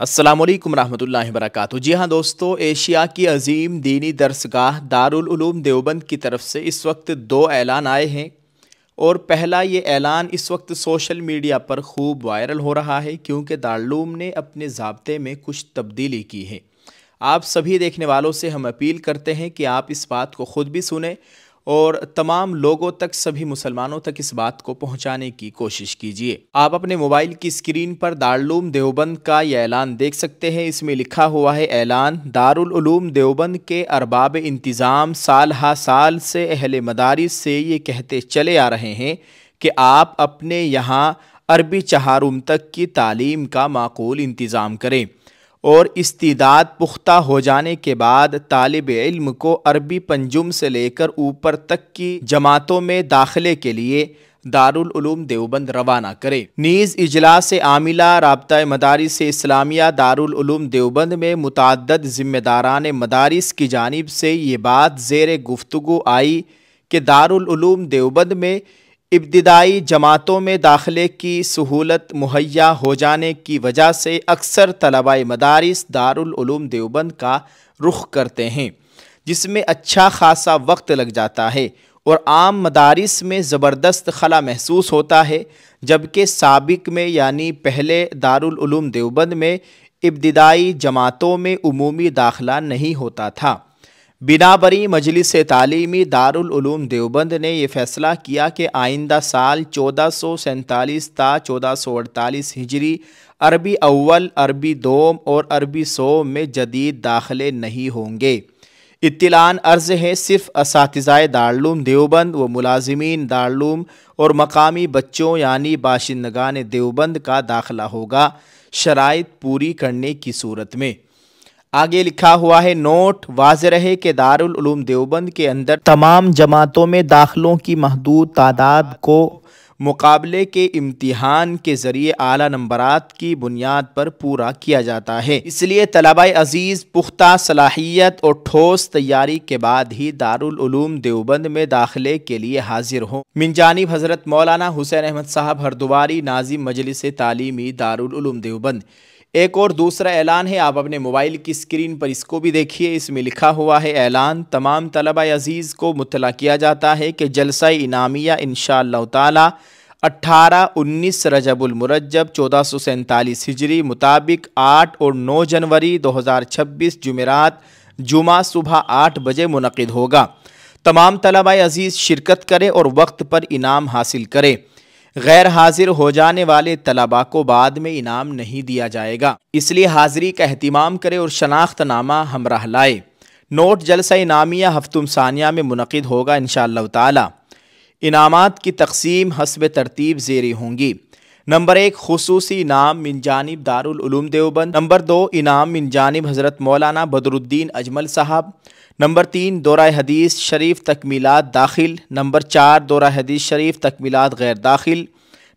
السلام علیکم ورحمۃ اللہ وبرکاتہ۔ جی ہاں دوستو، ایشیا کی عظیم دینی درسگاہ دارالعلوم دیوبند کی طرف سے اس وقت دو اعلان آئے ہیں، اور پہلا یہ اعلان اس وقت سوشل میڈیا پر خوب وائرل ہو رہا ہے کیونکہ دارالعلوم نے اپنے ضابطے میں کچھ تبدیلی کی ہے۔ آپ سبھی دیکھنے والوں سے ہم اپیل کرتے ہیں کہ آپ اس بات کو خود بھی سنیں اور تمام لوگوں تک، سبھی مسلمانوں تک اس بات کو پہنچانے کی کوشش کیجیے۔ آپ اپنے موبائل کی اسکرین پر دارالعلوم دیوبند کا یہ اعلان دیکھ سکتے ہیں۔ اس میں لکھا ہوا ہے اعلان: دارالعلوم دیوبند کے ارباب انتظام سال ہا سال سے اہل مدارس سے یہ کہتے چلے آ رہے ہیں کہ آپ اپنے یہاں عربی چہارم تک کی تعلیم کا معقول انتظام کریں، اور استعداد پختہ ہو جانے کے بعد طالب علم کو عربی پنجم سے لے کر اوپر تک کی جماعتوں میں داخلے کے لیے دارالعلوم دیوبند روانہ کرے۔ نیز اجلاس عاملہ رابطہ مدارس اسلامیہ دارالعلوم دیوبند میں متعدد ذمہ داران مدارس کی جانب سے یہ بات زیر گفتگو آئی کہ دارالعلوم دیوبند میں ابتدائی جماعتوں میں داخلے کی سہولت مہیا ہو جانے کی وجہ سے اکثر طلباء مدارس دارالعلوم دیوبند کا رخ کرتے ہیں، جس میں اچھا خاصا وقت لگ جاتا ہے اور عام مدارس میں زبردست خلا محسوس ہوتا ہے، جبکہ سابق میں یعنی پہلے دارالعلوم دیوبند میں ابتدائی جماعتوں میں عمومی داخلہ نہیں ہوتا تھا۔ بنابراً مجلس تعلیمی دارالعلوم دیوبند نے یہ فیصلہ کیا کہ آئندہ سال 1447 تا 1448 ہجری عربی اول، عربی دوم اور عربی سوم میں جدید داخلے نہیں ہوں گے۔ اطلاعاً عرض ہے صرف اساتذہ دارالعلوم دیوبند و ملازمین دارالعلوم اور مقامی بچوں یعنی باشندگان دیوبند کا داخلہ ہوگا، شرائط پوری کرنے کی صورت میں۔ آگے لکھا ہوا ہے نوٹ: واضح رہے کہ دارالعلوم دیوبند کے اندر تمام جماعتوں میں داخلوں کی محدود تعداد کو مقابلے کے امتحان کے ذریعے اعلیٰ نمبرات کی بنیاد پر پورا کیا جاتا ہے، اس لیے طلباء عزیز پختہ صلاحیت اور ٹھوس تیاری کے بعد ہی دارالعلوم دیوبند میں داخلے کے لیے حاضر ہوں۔ من جانب حضرت مولانا حسین احمد صاحب ہردواری، ناظم مجلس تعلیمی دارالعلوم دیوبند۔ ایک اور دوسرا اعلان ہے، آپ اپنے موبائل کی اسکرین پر اس کو بھی دیکھیے۔ اس میں لکھا ہوا ہے اعلان: تمام طلباء عزیز کو مطلع کیا جاتا ہے کہ جلسہ انعامیہ انشاءاللہ تعالی 18-19 رجب المرجب 1447 ہجری مطابق 8 اور 9 جنوری 2026 جمعرات جمعہ صبح 8 بجے منعقد ہوگا۔ تمام طلباء عزیز شرکت کریں اور وقت پر انعام حاصل کریں۔ غیر حاضر ہو جانے والے طلباء کو بعد میں انعام نہیں دیا جائے گا، اس لیے حاضری کا اہتمام کرے اور شناخت نامہ ہمراہ لائے۔ نوٹ: جلسہ انعامیہ ہفتم ثانیہ میں منعقد ہوگا انشاءاللہ تعالی۔ انعامات کی تقسیم حسب ترتیب زیریں ہوں گی: نمبر 1 خصوصی انعام من جانب دارالعلوم دیوبند، نمبر 2 انعام من جانب حضرت مولانا بدر الدین اجمل صاحب، نمبر 3 دورہ حدیث شریف تکمیلات داخل، نمبر 4 دورہ حدیث شریف تکمیلات غیر داخل،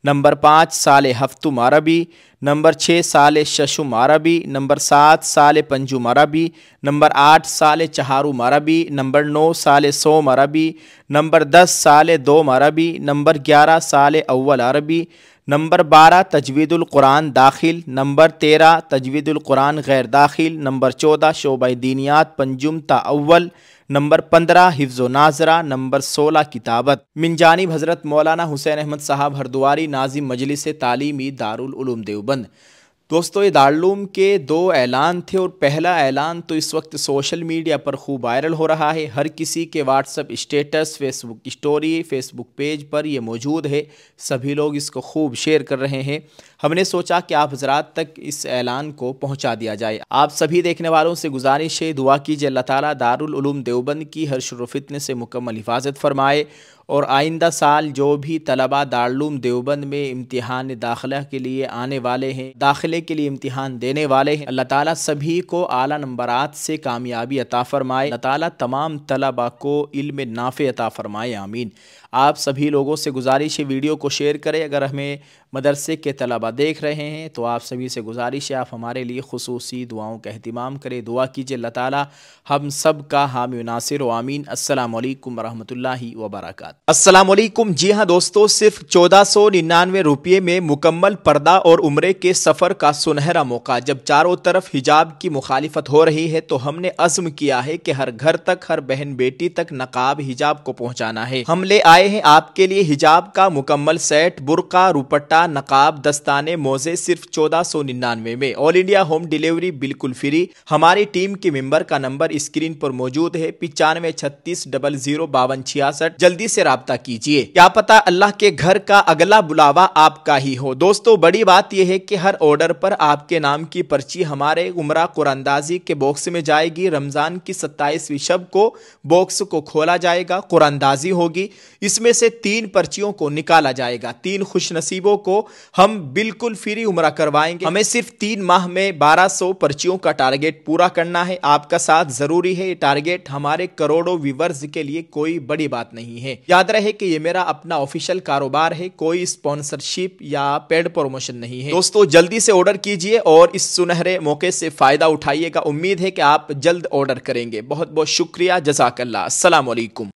نمبر 5 سال ہفتم عربی، نمبر 6 سال ششم عربی، نمبر 7 سال پنجم عربی، نمبر 8 سال چہارم عربی، نمبر 9 سال سوم عربی، نمبر 10 سال دوم عربی، نمبر 11 سال اول عربی، نمبر 12 تجوید القرآن داخل، نمبر 13 تجوید القرآن غیر داخل، نمبر 14 شعبہ دینیات پنجم تا اول، نمبر 15 حفظ و ناظرہ، نمبر 16 کتابت۔ من جانب حضرت مولانا حسین احمد صاحب ہردواری، ناظم مجلس تعلیمی دارالعلوم دیوبند۔ دوستو، یہ دارالعلوم کے دو اعلان تھے، اور پہلا اعلان تو اس وقت سوشل میڈیا پر خوب وائرل ہو رہا ہے۔ ہر کسی کے واٹس ایپ اسٹیٹس، فیس بک اسٹوری، فیس بک پیج پر یہ موجود ہے، سبھی لوگ اس کو خوب شیئر کر رہے ہیں۔ ہم نے سوچا کہ آپ حضرات تک اس اعلان کو پہنچا دیا جائے۔ آپ سبھی دیکھنے والوں سے گزارش ہے، دعا کیجیے اللہ تعالیٰ دارالعلوم دیوبند کی ہر شر و فتنے سے مکمل حفاظت فرمائے، اور آئندہ سال جو بھی طلباء دارالعلوم دیوبند میں امتحان داخلہ کے لیے آنے والے ہیں، داخلے کے لیے امتحان دینے والے ہیں، اللہ تعالیٰ سبھی کو اعلیٰ نمبرات سے کامیابی عطا فرمائے۔ اللہ تعالیٰ تمام طلباء کو علم نافع عطا فرمائے، آمین۔ آپ سبھی لوگوں سے گزارش ہے ویڈیو کو شیئر کریں۔ اگر ہمیں مدرسے کے طلبہ دیکھ رہے ہیں تو آپ سبھی سے گزارش ہے آپ ہمارے لیے خصوصی دعاؤں کا اہتمام کریں، دعا کیجیے اللہ تعالیٰ ہم سب کا حامی و ناصر و آمین۔ السلام علیکم ورحمۃ اللہ وبرکاتہ۔ السلام علیکم۔ جی ہاں دوستو، صرف 1499 روپے میں مکمل پردہ اور عمرے کے سفر کا سنہرا موقع۔ جب چاروں طرف حجاب کی مخالفت ہو رہی ہے تو ہم نے عزم کیا ہے کہ ہر گھر تک، ہر بہن بیٹی تک نقاب حجاب کو پہنچانا ہے۔ ہم لے آئے ہیں آپ کے لیے حجاب کا مکمل سیٹ، برقع، روپٹہ، نقاب، دستانے، موزے صرف 1499 میں۔ آل انڈیا ہوم ڈیلیوری بالکل فری۔ ہماری ٹیم کے ممبر کا نمبر اسکرین پر موجود ہے 9536005266۔ جلدی سے رابطہ کیجیے، کیا پتہ اللہ کے گھر کا اگلا بلاوا آپ کا ہی ہو۔ دوستو بڑی بات یہ ہے کہ ہر آرڈر پر آپ کے نام کی پرچی ہمارے عمرہ قرآن اندازی کے باکس میں جائے گی۔ رمضان کی 27ویں شب کو باکس کو کھولا جائے گا، قرآن اندازی ہوگی، اس میں سے 3 پرچیوں کو نکالا جائے گا۔ 3 خوش نصیبوں کو ہم بالکل فری عمرہ کروائیں گے۔ ہمیں صرف 3 ماہ میں 1200 پرچیوں کا ٹارگیٹ پورا کرنا ہے۔ آپ کا ساتھ ضروری ہے۔ یہ ٹارگیٹ ہمارے کروڑوں ویورز کے لیے کوئی بڑی بات نہیں ہے۔ یاد رہے کہ یہ میرا اپنا آفیشیل کاروبار ہے، کوئی اسپانسرشپ یا پیڈ پروموشن نہیں ہے۔ دوستو جلدی سے آرڈر کیجئے اور اس سنہرے موقع سے فائدہ اٹھائیے گا۔ امید ہے کہ آپ جلد آرڈر کریں گے۔ بہت بہت شکریہ، جزاک اللہ۔ السلام علیکم۔